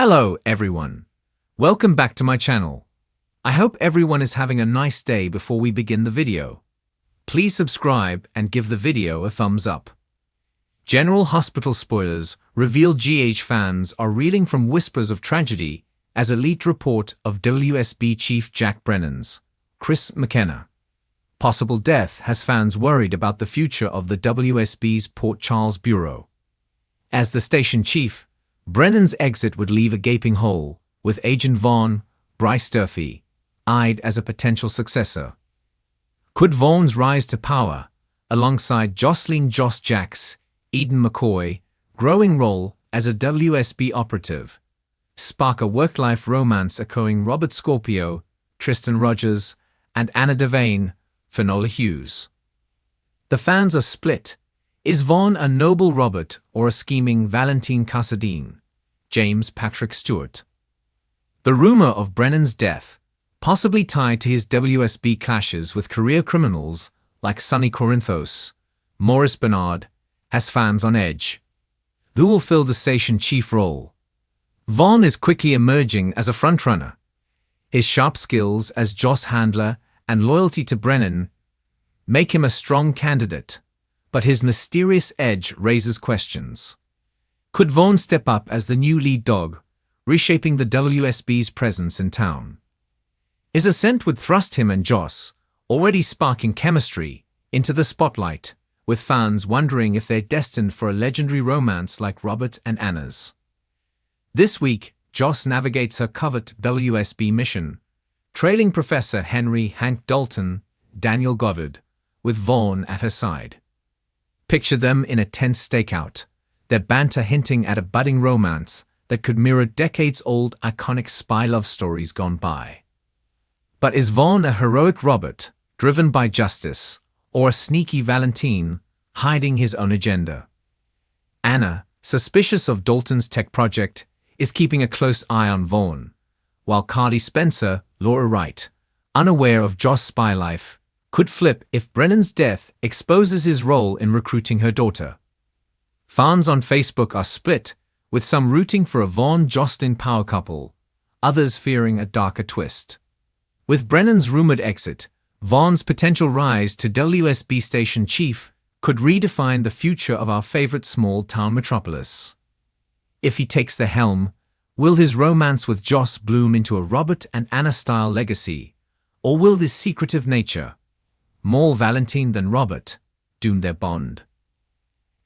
Hello everyone. Welcome back to my channel. I hope everyone is having a nice day before we begin the video. Please subscribe and give the video a thumbs up. General Hospital spoilers reveal GH fans are reeling from whispers of tragedy as a leaked report of WSB chief Jack Brennan's, Chris McKenna, possible death has fans worried about the future of the WSB's Port Charles Bureau. As the station chief, Brennan's exit would leave a gaping hole, with Agent Vaughn, Bryce Durfee, eyed as a potential successor. Could Vaughn's rise to power, alongside Jocelyn Joss Jack's, Eden McCoy, growing role as a WSB operative, spark a work-life romance echoing Robert Scorpio, Tristan Rogers, and Anna Devane, Finola Hughes? The fans are split. Is Vaughn a noble Robert or a scheming Valentine Cassadine, James Patrick Stewart? The rumor of Brennan's death, possibly tied to his WSB clashes with career criminals like Sonny Corinthos, Maurice Bernard, has fans on edge. Who will fill the station chief role? Vaughn is quickly emerging as a frontrunner. His sharp skills as Joss handler and loyalty to Brennan make him a strong candidate. But his mysterious edge raises questions. Could Vaughn step up as the new lead dog, reshaping the WSB's presence in town? His ascent would thrust him and Joss, already sparking chemistry, into the spotlight, with fans wondering if they're destined for a legendary romance like Robert and Anna's. This week, Joss navigates her covert WSB mission, trailing Professor Henry Hank Dalton, Daniel Goddard, with Vaughn at her side. Picture them in a tense stakeout, their banter hinting at a budding romance that could mirror decades-old iconic spy love stories gone by. But is Vaughn a heroic Robert, driven by justice, or a sneaky Valentine, hiding his own agenda? Anna, suspicious of Dalton's tech project, is keeping a close eye on Vaughn, while Carly Spencer, Laura Wright, unaware of Joss' spy life, could flip if Brennan's death exposes his role in recruiting her daughter. Fans on Facebook are split, with some rooting for a Vaughn-Jocelyn power couple, others fearing a darker twist. With Brennan's rumored exit, Vaughn's potential rise to WSB station chief could redefine the future of our favorite small-town metropolis. If he takes the helm, will his romance with Joss bloom into a Robert and Anna-style legacy, or will this secretive nature, more Valentine than Robert, doom their bond?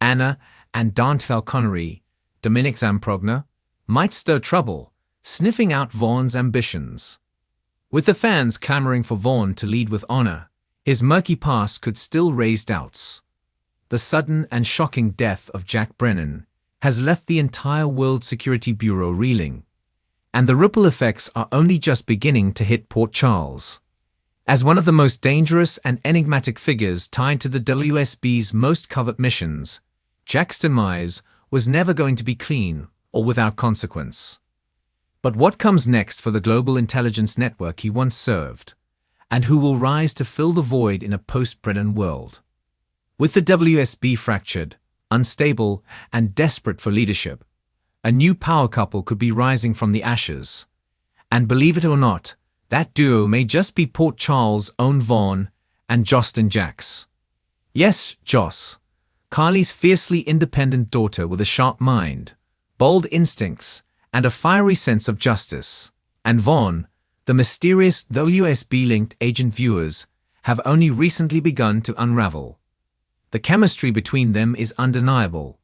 Anna and Dante Falconeri, Dominic Zamprogna, might stir trouble, sniffing out Vaughn's ambitions. With the fans clamoring for Vaughn to lead with honor, his murky past could still raise doubts. The sudden and shocking death of Jack Brennan has left the entire World Security Bureau reeling, and the ripple effects are only just beginning to hit Port Charles. As one of the most dangerous and enigmatic figures tied to the WSB's most covered missions, Jack's demise was never going to be clean or without consequence. But what comes next for the global intelligence network he once served, and who will rise to fill the void in a post-Brennan world? With the WSB fractured, unstable, and desperate for leadership, a new power couple could be rising from the ashes. And believe it or not, that duo may just be Port Charles' own Vaughn and Jocelyn Jacks. Yes, Joss, Carly's fiercely independent daughter with a sharp mind, bold instincts, and a fiery sense of justice. And Vaughn, the mysterious WSB-linked agent viewers have only recently begun to unravel. The chemistry between them is undeniable,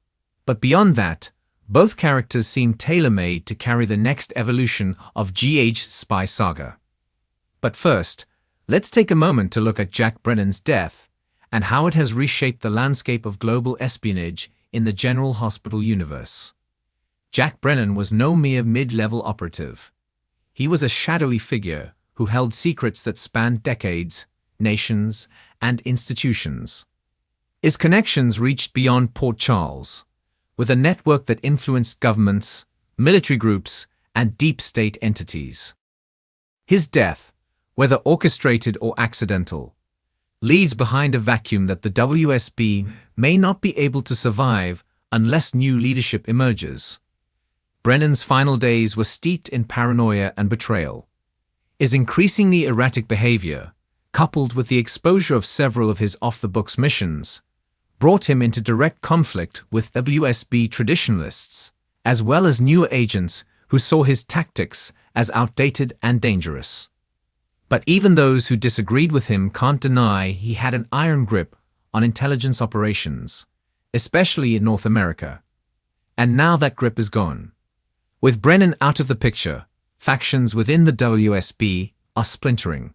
but beyond that, both characters seem tailor-made to carry the next evolution of GH's spy saga. But first, let's take a moment to look at Jack Brennan's death and how it has reshaped the landscape of global espionage in the General Hospital universe. Jack Brennan was no mere mid-level operative. He was a shadowy figure who held secrets that spanned decades, nations, and institutions. His connections reached beyond Port Charles, with a network that influenced governments, military groups, and deep state entities. His death, whether orchestrated or accidental, leaves behind a vacuum that the WSB may not be able to survive unless new leadership emerges. Brennan's final days were steeped in paranoia and betrayal. His increasingly erratic behavior, coupled with the exposure of several of his off-the-books missions, brought him into direct conflict with WSB traditionalists, as well as newer agents who saw his tactics as outdated and dangerous. But even those who disagreed with him can't deny he had an iron grip on intelligence operations, especially in North America. And now that grip is gone. With Brennan out of the picture, factions within the WSB are splintering.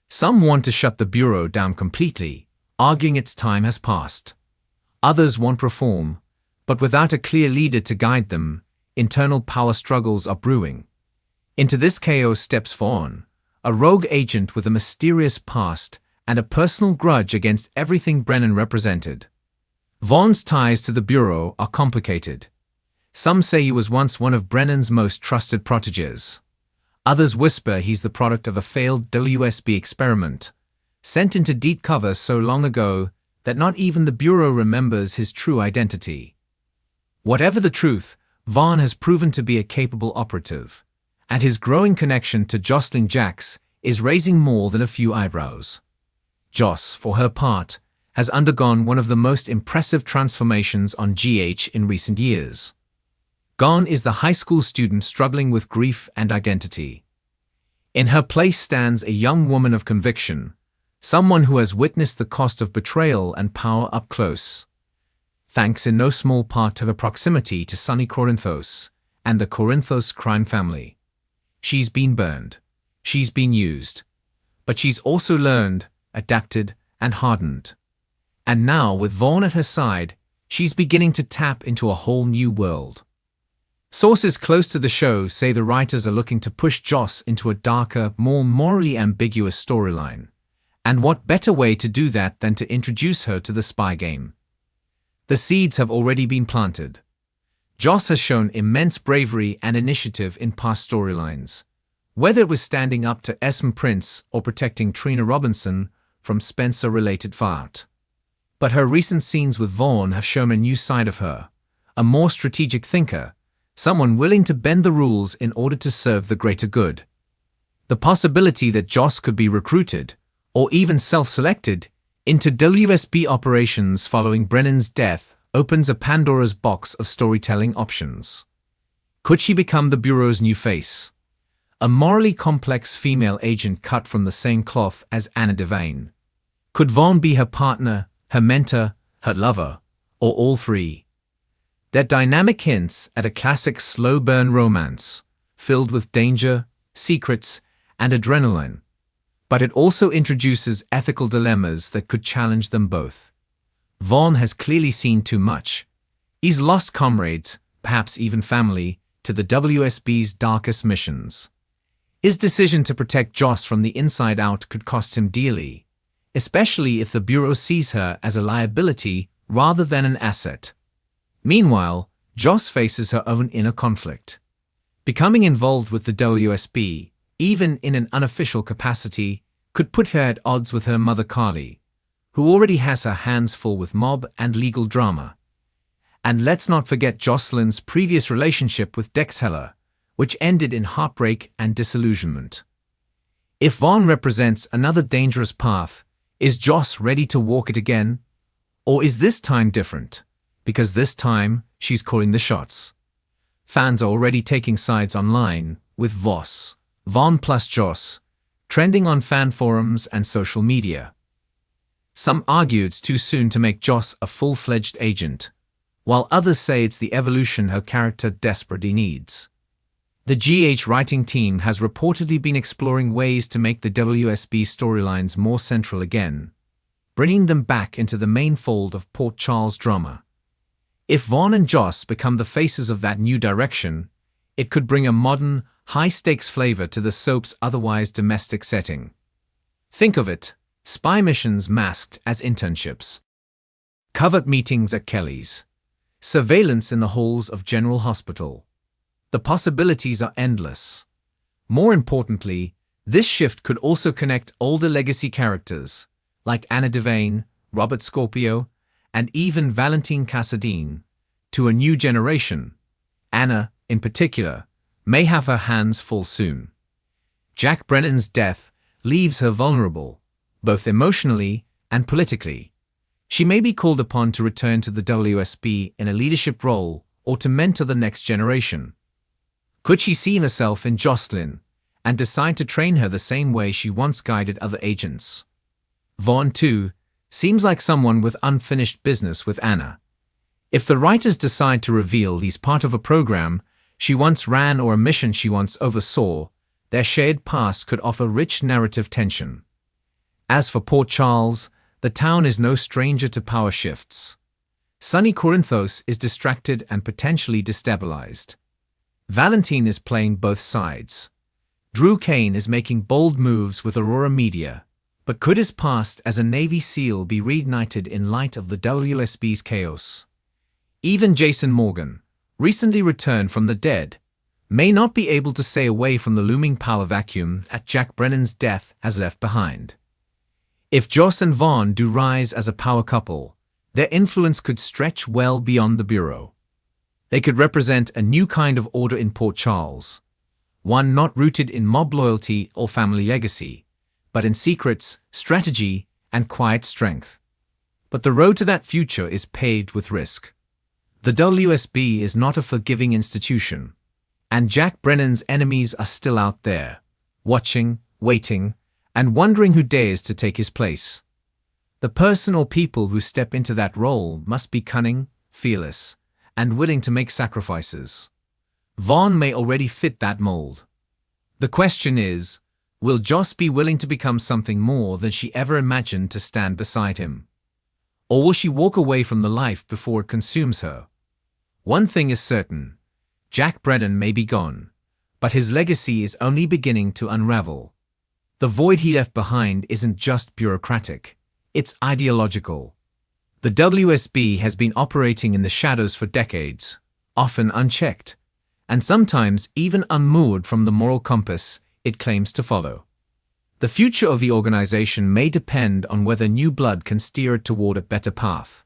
Some want to shut the Bureau down completely, arguing its time has passed. Others want reform, but without a clear leader to guide them, internal power struggles are brewing. Into this chaos steps Vaughn, a rogue agent with a mysterious past and a personal grudge against everything Brennan represented. Vaughn's ties to the Bureau are complicated. Some say he was once one of Brennan's most trusted proteges. Others whisper he's the product of a failed WSB experiment, sent into deep cover so long ago that not even the Bureau remembers his true identity. Whatever the truth, Vaughn has proven to be a capable operative, and his growing connection to Jocelyn Jacks is raising more than a few eyebrows. Joss, for her part, has undergone one of the most impressive transformations on GH in recent years. Gone is the high school student struggling with grief and identity. In her place stands a young woman of conviction, someone who has witnessed the cost of betrayal and power up close. Thanks in no small part to her proximity to sunny Corinthos and the Corinthos crime family. She's been burned. She's been used. But she's also learned, adapted, and hardened. And now, with Vaughn at her side, she's beginning to tap into a whole new world. Sources close to the show say the writers are looking to push Joss into a darker, more morally ambiguous storyline. And what better way to do that than to introduce her to the spy game? The seeds have already been planted. Joss has shown immense bravery and initiative in past storylines, whether it was standing up to Esme Prince or protecting Trina Robinson from Spencer-related fight. But her recent scenes with Vaughn have shown a new side of her, a more strategic thinker, someone willing to bend the rules in order to serve the greater good. The possibility that Joss could be recruited, or even self-selected, into WSB operations following Brennan's death opens a Pandora's box of storytelling options. Could she become the Bureau's new face? A morally complex female agent cut from the same cloth as Anna Devane. Could Vaughn be her partner, her mentor, her lover, or all three? They're dynamic hints at a classic slow-burn romance, filled with danger, secrets, and adrenaline. But it also introduces ethical dilemmas that could challenge them both. Vaughn has clearly seen too much. He's lost comrades, perhaps even family, to the WSB's darkest missions. His decision to protect Joss from the inside out could cost him dearly, especially if the Bureau sees her as a liability rather than an asset. Meanwhile, Joss faces her own inner conflict. Becoming involved with the WSB, even in an unofficial capacity, could put her at odds with her mother Carly, who already has her hands full with mob and legal drama. And let's not forget Jocelyn's previous relationship with Dex Heller, which ended in heartbreak and disillusionment. If Vaughn represents another dangerous path, is Joss ready to walk it again? Or is this time different? Because this time, she's calling the shots. Fans are already taking sides online, with Vaughn plus Joss, trending on fan forums and social media. Some argue it's too soon to make Joss a full-fledged agent, while others say it's the evolution her character desperately needs. The GH writing team has reportedly been exploring ways to make the WSB storylines more central again, bringing them back into the main fold of Port Charles drama. If Vaughn and Joss become the faces of that new direction, it could bring a modern, high-stakes flavor to the soap's otherwise domestic setting. Think of it, spy missions masked as internships. Covert meetings at Kelly's. Surveillance in the halls of General Hospital. The possibilities are endless. More importantly, this shift could also connect older legacy characters, like Anna Devane, Robert Scorpio, and even Valentine Cassadine, to a new generation. Anna, in particular, may have her hands full soon. Jack Brennan's death leaves her vulnerable, both emotionally and politically. She may be called upon to return to the WSB in a leadership role or to mentor the next generation. Could she see herself in Jocelyn and decide to train her the same way she once guided other agents? Vaughn, too, seems like someone with unfinished business with Anna. If the writers decide to reveal he's part of a program she once ran or a mission she once oversaw, their shared past could offer rich narrative tension. As for Port Charles, the town is no stranger to power shifts. Sonny Corinthos is distracted and potentially destabilized. Valentine is playing both sides. Drew Kane is making bold moves with Aurora Media. But could his past as a Navy SEAL be reignited in light of the WSB's chaos? Even Jason Morgan, recently returned from the dead, may not be able to stay away from the looming power vacuum that Jack Brennan's death has left behind. If Joss and Vaughn do rise as a power couple, their influence could stretch well beyond the Bureau. They could represent a new kind of order in Port Charles, one not rooted in mob loyalty or family legacy, but in secrets, strategy, and quiet strength. But the road to that future is paved with risk. The WSB is not a forgiving institution, and Jack Brennan's enemies are still out there, watching, waiting, and wondering who dares to take his place. The person or people who step into that role must be cunning, fearless, and willing to make sacrifices. Vaughn may already fit that mold. The question is, will Joss be willing to become something more than she ever imagined to stand beside him? Or will she walk away from the life before it consumes her? One thing is certain, Jack Brennan may be gone, but his legacy is only beginning to unravel. The void he left behind isn't just bureaucratic, it's ideological. The WSB has been operating in the shadows for decades, often unchecked, and sometimes even unmoored from the moral compass it claims to follow. The future of the organization may depend on whether new blood can steer it toward a better path.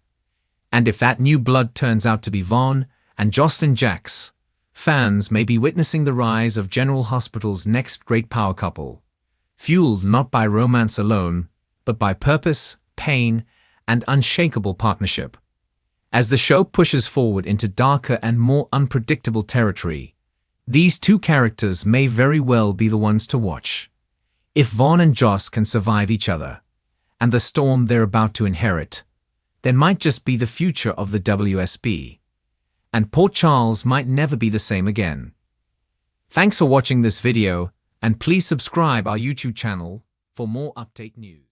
And if that new blood turns out to be Vaughn and Jocelyn Jacks, fans may be witnessing the rise of General Hospital's next great power couple, fueled not by romance alone, but by purpose, pain, and unshakable partnership. As the show pushes forward into darker and more unpredictable territory, these two characters may very well be the ones to watch. If Vaughn and Joss can survive each other, and the storm they're about to inherit, they might just be the future of the WSB. And Port Charles might never be the same again. Thanks for watching this video, and please subscribe our YouTube channel for more update news.